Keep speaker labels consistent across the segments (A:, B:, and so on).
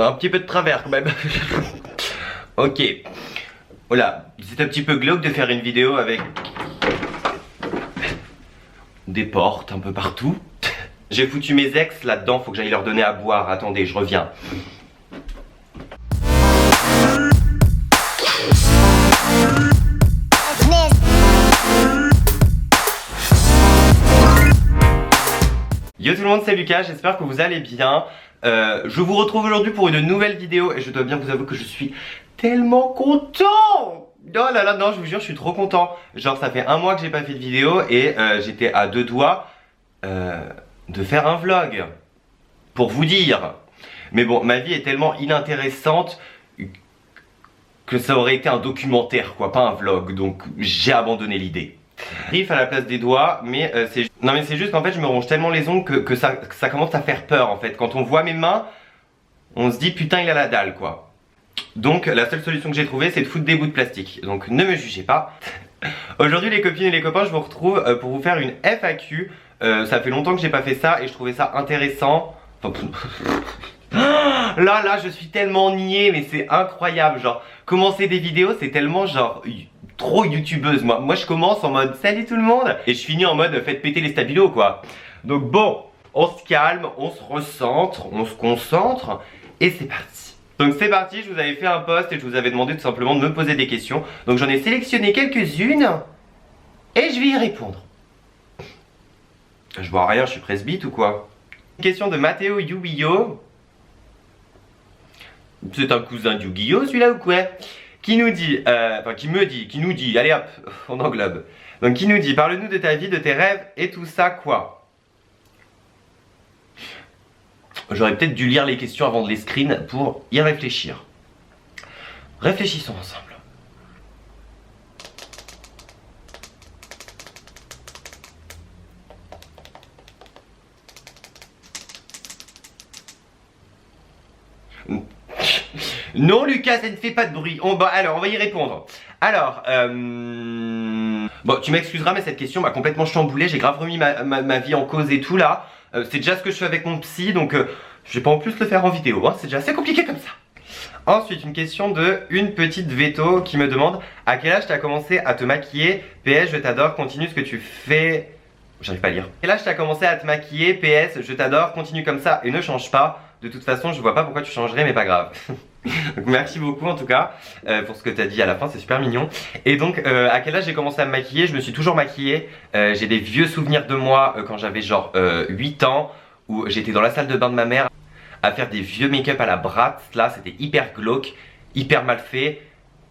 A: Un petit peu de travers quand même. Ok. Voilà, c'est un petit peu glauque de faire une vidéo avec des portes un peu partout. J'ai foutu mes ex là-dedans, faut que j'aille leur donner à boire. Attendez, je reviens. Yo tout le monde, c'est Lucas, j'espère que vous allez bien. Je vous retrouve aujourd'hui pour une nouvelle vidéo et je dois bien vous avouer que je suis tellement content. Oh là là, non, je vous jure, je suis trop content. Genre, ça fait un mois que j'ai pas fait de vidéo et j'étais à deux doigts de faire un vlog. Pour vous dire. Mais bon, ma vie est tellement inintéressante que ça aurait été un documentaire, quoi, pas un vlog. Donc, j'ai abandonné l'idée. Riff à la place des doigts, mais c'est juste qu'en fait je me ronge tellement les ongles que ça commence à faire peur en fait. Quand on voit mes mains, on se dit putain il a la dalle quoi. Donc la seule solution que j'ai trouvée c'est de foutre des bouts de plastique. Donc ne me jugez pas. Aujourd'hui les copines et les copains, je vous retrouve pour vous faire une FAQ. Ça fait longtemps que j'ai pas fait ça et je trouvais ça intéressant. Là je suis tellement niais, mais c'est incroyable. Genre commencer des vidéos c'est tellement genre trop youtubeuse. Moi je commence en mode salut tout le monde et je finis en mode faites péter les stabilos quoi. Donc bon, on se calme, on se recentre, on se concentre et c'est parti. Donc c'est parti, je vous avais fait un post et je vous avais demandé tout simplement de me poser des questions. Donc j'en ai sélectionné quelques-unes et je vais y répondre. Je vois rien, je suis presbyte ou quoi? Une question de Matteo Yu-Gi-Oh! C'est un cousin de Yu-Gi-Oh celui-là ou quoi? Qui nous dit, qui nous dit, allez hop, on englobe. Donc qui nous dit, parle-nous de ta vie, de tes rêves et tout ça quoi. J'aurais peut-être dû lire les questions avant de les screen pour y réfléchir. Réfléchissons ensemble. Non Lucas, ça ne fait pas de bruit. Alors on va y répondre. Alors, bon tu m'excuseras mais cette question m'a complètement chamboulé. J'ai grave remis ma vie en cause et tout là. C'est déjà ce que je fais avec mon psy donc je vais pas en plus le faire en vidéo hein. C'est déjà assez compliqué comme ça. Ensuite une question de une petite veto qui me demande à quel âge tu as commencé à te maquiller? PS je t'adore, continue ce que tu fais. J'arrive pas à lire. À quel âge tu as commencé à te maquiller? PS je t'adore, continue comme ça et ne change pas. De toute façon je vois pas pourquoi tu changerais mais pas grave. Donc merci beaucoup en tout cas pour ce que tu as dit à la fin, c'est super mignon. Et donc à quel âge j'ai commencé à me maquiller? Je me suis toujours maquillée. J'ai des vieux souvenirs de moi quand j'avais genre 8 ans où j'étais dans la salle de bain de ma mère à faire des vieux make-up à la Bratz. Là c'était hyper glauque, hyper mal fait.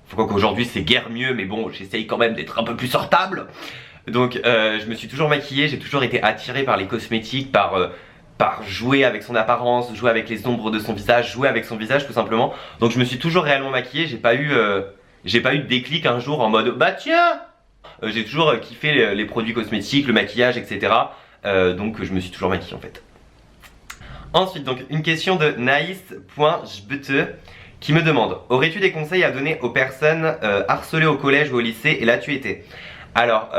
A: Faut qu'aujourd'hui c'est guère mieux mais bon j'essaye quand même d'être un peu plus sortable. Donc je me suis toujours maquillée, j'ai toujours été attirée par les cosmétiques, par jouer avec son apparence, jouer avec les ombres de son visage, jouer avec son visage tout simplement. Donc je me suis toujours réellement maquillée, j'ai pas eu de déclic un jour en mode bah tiens. J'ai toujours kiffé les produits cosmétiques, le maquillage etc. Donc je me suis toujours maquillée en fait. Ensuite donc une question de naïs.jbete qui me demande: aurais-tu des conseils à donner aux personnes harcelées au collège ou au lycée? Et là tu étais. Alors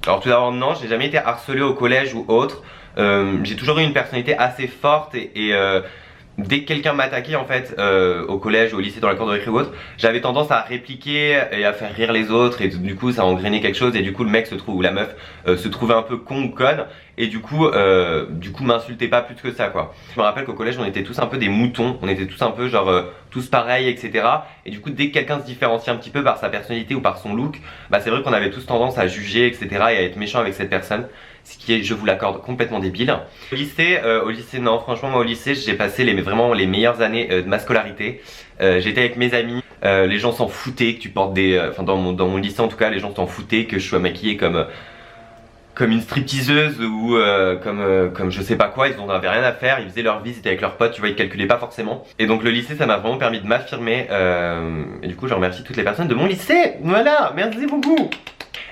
A: tout d'abord non, j'ai jamais été harcelé au collège ou autre. J'ai toujours eu une personnalité assez forte et dès que quelqu'un m'attaquait en fait au collège, au lycée, dans la cour de récré ou autre, j'avais tendance à répliquer et à faire rire les autres et du coup ça engrainait quelque chose et du coup le mec se trouve ou la meuf se trouvait un peu con ou conne et du coup m'insultait pas plus que ça quoi. Je me rappelle qu'au collège on était tous un peu des moutons, on était tous un peu genre tous pareils etc. Et du coup dès que quelqu'un se différencie un petit peu par sa personnalité ou par son look, bah c'est vrai qu'on avait tous tendance à juger etc. et à être méchant avec cette personne. Ce qui est, je vous l'accorde, complètement débile. Au lycée non, franchement moi au lycée j'ai passé vraiment les meilleures années de ma scolarité. J'étais avec mes amis, les gens s'en foutaient que tu portes dans mon lycée en tout cas, les gens s'en foutaient que je sois maquillée comme une stripteaseuse ou comme je sais pas quoi, ils en avaient rien à faire, ils faisaient leur vie, ils étaient avec leurs potes, tu vois, ils calculaient pas forcément. Et donc le lycée ça m'a vraiment permis de m'affirmer et du coup je remercie toutes les personnes de mon lycée, voilà, merci beaucoup.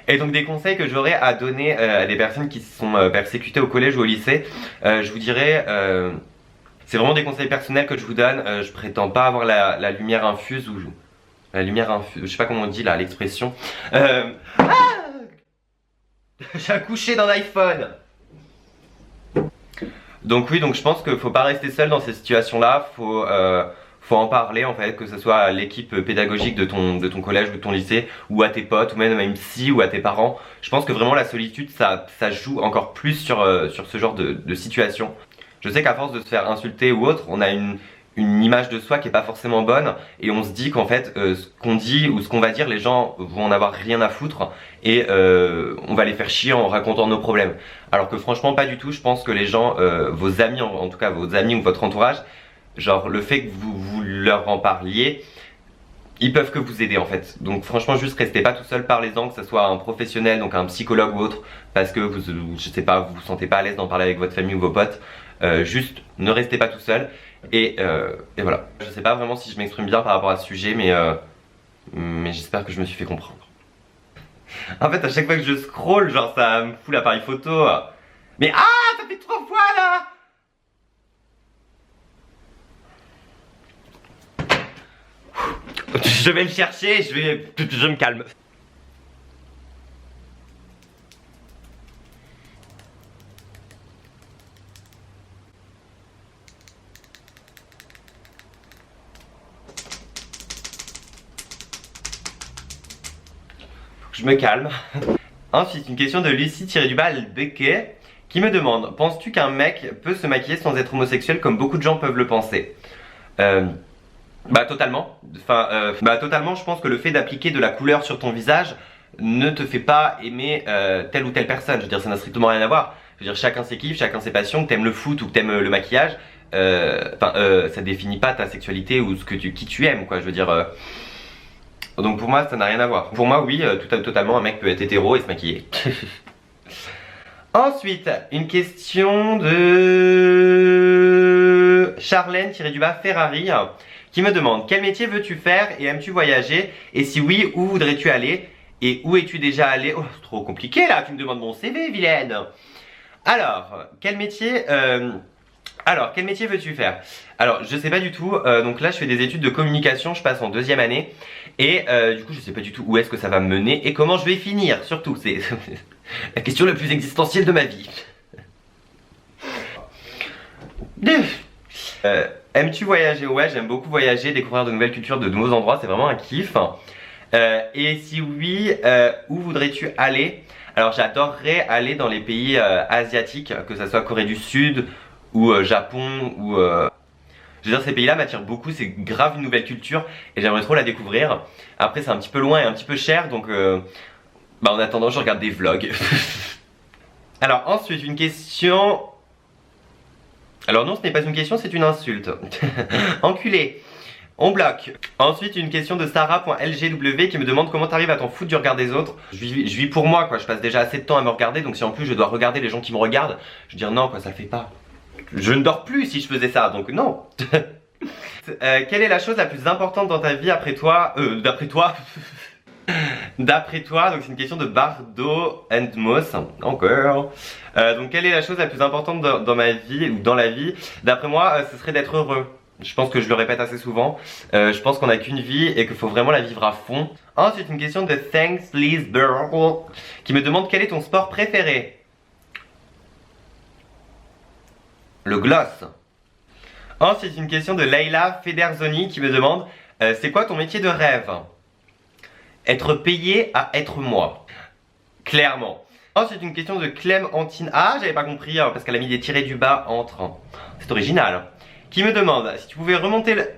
A: Et donc des conseils que j'aurais à donner à des personnes qui se sont persécutées au collège ou au lycée, je vous dirais, c'est vraiment des conseils personnels que je vous donne, je prétends pas avoir la lumière infuse ou la lumière infuse, je sais pas comment on dit là l'expression. J'ai accouché dans l'iPhone. Donc oui, donc je pense qu'il faut pas rester seul dans ces situations-là, faut en parler en fait, que ce soit à l'équipe pédagogique de ton collège ou de ton lycée, ou à tes potes, ou même à une psy, ou à tes parents. Je pense que vraiment la solitude, ça joue encore plus sur ce genre de situation. Je sais qu'à force de se faire insulter ou autre, on a une image de soi qui est pas forcément bonne, et on se dit qu'en fait, ce qu'on dit ou ce qu'on va dire, les gens vont en avoir rien à foutre, et on va les faire chier en racontant nos problèmes. Alors que franchement pas du tout, je pense que les gens, vos amis en tout cas, vos amis ou votre entourage, genre le fait que vous leur en parliez, ils peuvent que vous aider en fait. Donc franchement juste restez pas tout seul, parlez-en, que ce soit un professionnel, donc un psychologue ou autre, parce que je sais pas, vous vous sentez pas à l'aise d'en parler avec votre famille ou vos potes. Juste ne restez pas tout seul et voilà. Je sais pas vraiment si je m'exprime bien par rapport à ce sujet, mais j'espère que je me suis fait comprendre. En fait à chaque fois que je scroll, genre ça me fout l'appareil photo. Mais ah, ça fait 3 fois là. Je vais le chercher, je me calme. Je me calme. Ensuite, une question de Lucie-Becquet qui me demande: penses-tu qu'un mec peut se maquiller sans être homosexuel comme beaucoup de gens peuvent le penser? Bah totalement. Totalement, je pense que le fait d'appliquer de la couleur sur ton visage ne te fait pas aimer telle ou telle personne. Je veux dire, ça n'a strictement rien à voir. Je veux dire, chacun ses kiffs, chacun ses passions, que t'aimes le foot ou que t'aimes le maquillage, ça définit pas ta sexualité ou qui tu aimes, quoi. Je veux dire. Donc pour moi, ça n'a rien à voir. Pour moi, oui, totalement, un mec peut être hétéro et se maquiller. Ensuite, une question de Charlène-Ferrari qui me demande: quel métier veux-tu faire et aimes-tu voyager? Et si oui, où voudrais-tu aller? Et où es-tu déjà allé? Oh, c'est trop compliqué là, tu me demandes mon CV, vilaine. Alors, quel métier veux-tu faire? Alors, je sais pas du tout, donc là je fais des études de communication, je passe en 2e année, et du coup je sais pas du tout où est-ce que ça va me mener et comment je vais finir, surtout, c'est la question la plus existentielle de ma vie. Aimes-tu voyager? Ouais, j'aime beaucoup voyager, découvrir de nouvelles cultures, de nouveaux endroits, c'est vraiment un kiff. Et si oui, où voudrais-tu aller? Alors j'adorerais aller dans les pays asiatiques, que ce soit Corée du Sud ou Japon ou... Je veux dire, ces pays-là m'attirent beaucoup, c'est grave une nouvelle culture et j'aimerais trop la découvrir. Après c'est un petit peu loin et un petit peu cher, donc en attendant je regarde des vlogs. Alors ensuite une question... Alors non, ce n'est pas une question, c'est une insulte. Enculé. On bloque. Ensuite une question de Sarah.lgw qui me demande: comment t'arrives à t'en foutre du regard des autres? Je vis pour moi quoi, je passe déjà assez de temps à me regarder, donc si en plus je dois regarder les gens qui me regardent, je veux dire non quoi, ça le fait pas. Je ne dors plus si je faisais ça, donc non. Quelle est la chose la plus importante dans ta vie après toi? D'après toi. D'après toi, donc c'est une question de Bardo and Moss, encore. Donc quelle est la chose la plus importante dans ma vie ou dans la vie? D'après moi, ce serait d'être heureux. Je pense que je le répète assez souvent. Je pense qu'on n'a qu'une vie et qu'il faut vraiment la vivre à fond. Ensuite, une question de Thanks Liz Burl qui me demande: quel est ton sport préféré? Le gloss. Ensuite, une question de Leila Federzoni qui me demande: c'est quoi ton métier de rêve? Être payé à être moi. Clairement. Ensuite, une question de Clémentine A, j'avais pas compris parce qu'elle a mis des tirets du bas entre. C'est original. Qui me demande si tu pouvais remonter le...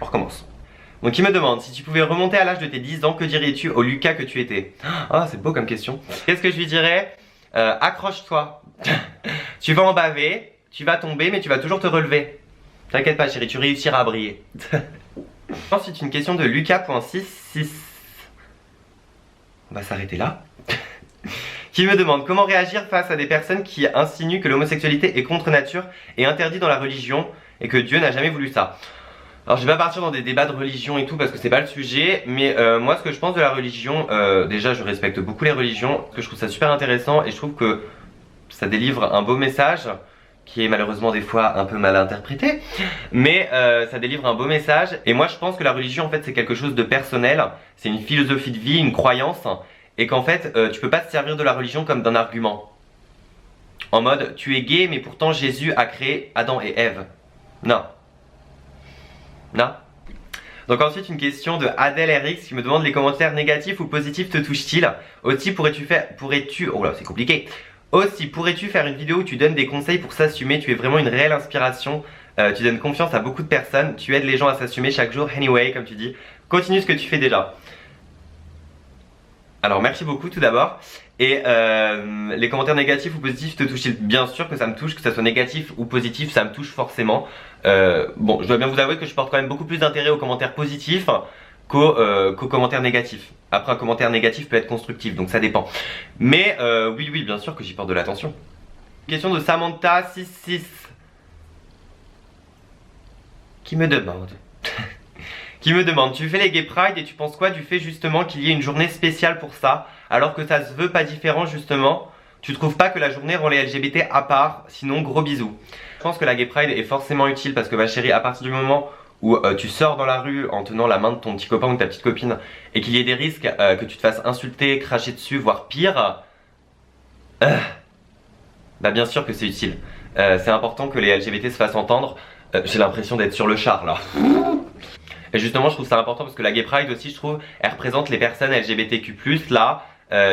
A: On recommence. Donc qui me demande: si tu pouvais remonter à l'âge de tes 10 ans, que dirais-tu au Lucas que tu étais? Ah, c'est beau comme question. Qu'est-ce que je lui dirais? Accroche-toi. Tu vas en baver, tu vas tomber, mais tu vas toujours te relever. T'inquiète pas chérie, tu réussiras à briller. Ensuite une question de Lucas.66. On va s'arrêter là. Qui me demande: comment réagir face à des personnes qui insinuent que l'homosexualité est contre nature et interdit dans la religion et que Dieu n'a jamais voulu ça. Alors je vais pas partir dans des débats de religion et tout parce que c'est pas le sujet, mais moi ce que je pense de la religion, déjà je respecte beaucoup les religions, parce que je trouve ça super intéressant et je trouve que ça délivre un beau message qui est malheureusement des fois un peu mal interprété, mais ça délivre un beau message. Et moi je pense que la religion en fait c'est quelque chose de personnel, c'est une philosophie de vie, une croyance, et qu'en fait tu peux pas te servir de la religion comme d'un argument. En mode, tu es gay, mais pourtant Jésus a créé Adam et Ève. Non. Non. Donc ensuite une question de Adèle RX qui me demande les commentaires négatifs ou positifs te touchent-ils? Aussi oh là c'est compliqué. Aussi pourrais-tu faire une vidéo où tu donnes des conseils pour s'assumer? Tu es vraiment une réelle inspiration. Tu donnes confiance à beaucoup de personnes. Tu aides les gens à s'assumer chaque jour. Anyway, comme tu dis, continue ce que tu fais déjà. Alors merci beaucoup tout d'abord. Et les commentaires négatifs ou positifs te touchent-ils? Bien sûr que ça me touche, que ça soit négatif ou positif, ça me touche forcément. Bon, je dois bien vous avouer que je porte quand même beaucoup plus d'intérêt aux commentaires positifs qu'aux commentaires négatifs. Après, un commentaire négatif peut être constructif, donc ça dépend. Mais oui, bien sûr que j'y porte de l'attention. Question de Samantha66 qui me demande tu fais les Gay Pride et tu penses quoi du fait justement qu'il y ait une journée spéciale pour ça, alors que ça se veut pas différent justement? Tu trouves pas que la journée rend les LGBT à part? Sinon, gros bisous. Je pense que la Gay Pride est forcément utile parce que ma chérie, à partir du moment où tu sors dans la rue en tenant la main de ton petit copain ou de ta petite copine et qu'il y ait des risques que tu te fasses insulter, cracher dessus, voire pire, bah bien sûr que c'est utile. C'est important que les LGBT se fassent entendre. J'ai l'impression d'être sur le char là. Et justement je trouve ça important parce que la Gay Pride aussi je trouve elle représente les personnes LGBTQ+ là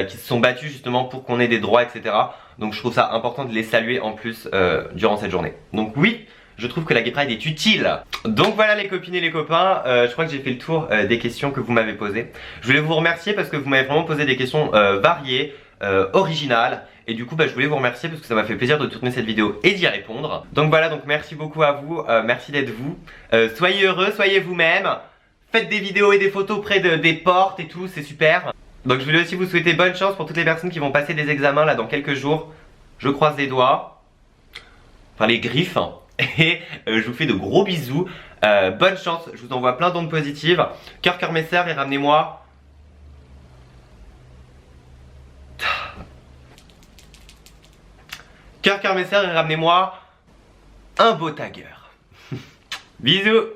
A: qui se sont battues justement pour qu'on ait des droits etc. Donc je trouve ça important de les saluer en plus durant cette journée. Donc oui, je trouve que la Gay Pride est utile. Donc voilà les copines et les copains, je crois que j'ai fait le tour des questions que vous m'avez posées. Je voulais vous remercier parce que vous m'avez vraiment posé des questions variées, originales. Et du coup je voulais vous remercier parce que ça m'a fait plaisir de tourner cette vidéo et d'y répondre. Donc voilà, donc merci beaucoup à vous, merci d'être vous. Soyez heureux, soyez vous-même. Faites des vidéos et des photos près des portes et tout, c'est super. Donc je voulais aussi vous souhaiter bonne chance pour toutes les personnes qui vont passer des examens là dans quelques jours. Je croise les doigts, enfin les griffes, hein. Et je vous fais de gros bisous. Bonne chance, je vous envoie plein d'ondes positives. Cœur, cœur mes sœurs et ramenez-moi Cœur, cœur mes sœurs et ramenez-moi un beau tagueur. Bisous.